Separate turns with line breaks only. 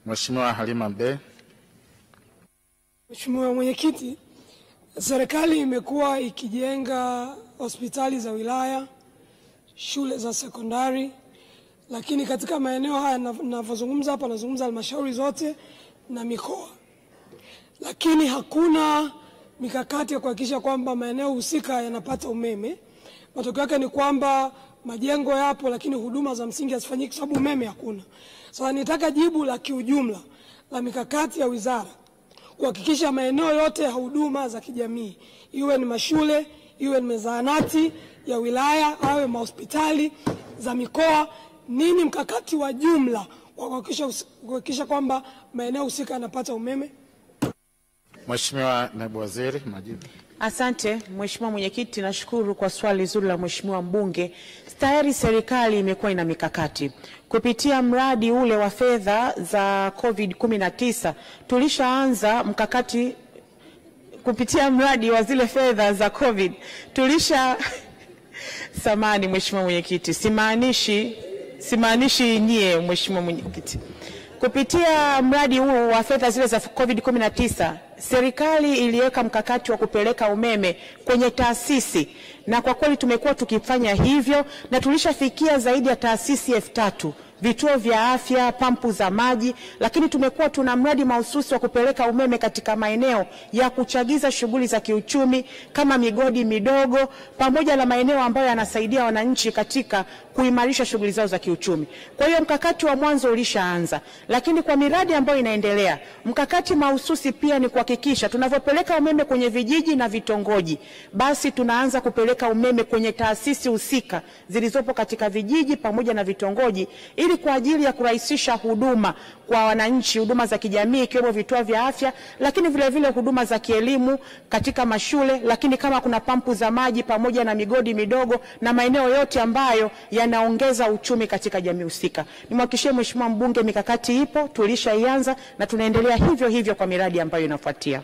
Mheshimiwa Halima Mdee.
Mheshimiwa Mwenyekiti, serikali imekuwa ikijenga hospitali za wilaya, shule za sekondari, lakini katika maeneo haya ninavyozungumza hapa nazungumza halmashauri zote na mikoa. Lakini hakuna mikakati ya kuhakikisha kwamba maeneo husika yanapata umeme. Matokeo yake ni kwamba majengo yapo lakini huduma za msingi hazifanyiki kwa sababu umeme hakuna. Sasa nitaka jibu la kiujumla la mikakati ya wizara kuhakikisha maeneo yote ya huduma za kijamii, iwe ni mashule, iwe ni zahanati ya wilaya, au mahospitali za mikoa, nini mkakati wa jumla wa kuhakikisha kwamba maeneo husika yanapata umeme?
Mheshimiwa Naibu Waziri, majibu.
Asante Mheshimiwa Mwenyekiti, nashukuru kwa swali zuri la Mheshimiwa mbunge. Tayari serikali imekuwa ina mikakati. Kupitia mradi ule wa fedha za COVID-19 tulishaanza mkakati. Kupitia mradi wa zile fedha za COVID samani Mheshimiwa Mwenyekiti, simaanishi nyie Mheshimiwa Mwenyekiti. Kupitia mradi huu wa fedha zile za COVID-19, serikali iliweka mkakati wa kupeleka umeme kwenye taasisi, na kwa kweli tumekuwa tukifanya hivyo na tulishafikia zaidi ya taasisi 3000, vituo vya afya, pampu za maji, lakini tumekuwa tuna mradi mahususi wa kupeleka umeme katika maeneo ya kuchagiza shughuli za kiuchumi kama migodi midogo, pamoja na maeneo ambayo yanasaidia wananchi katika kuimarisha shughuli zao za kiuchumi. Kwa hiyo mkakati wa mwanzo ulishaanza, lakini kwa miradi ambayo inaendelea, mkakati mahususi pia ni kuhakikisha tunavyopeleka umeme kwenye vijiji na vitongoji, basi tunaanza kupeleka umeme kwenye taasisi husika zilizopo katika vijiji pamoja na vitongoji, ili kwa ajili ya kurahisisha huduma kwa wananchi, huduma za kijamii ikiwemo vituo vya afya, lakini vile vile huduma za kielimu katika mashule, lakini kama kuna pampu za maji pamoja na migodi midogo na maeneo yote ambayo yanaongeza uchumi katika jamii husika. Nimhakikishie Mheshimiwa mbunge mikakati ipo, tulishaianza na tunaendelea hivyo hivyo kwa miradi ambayo inafuatia.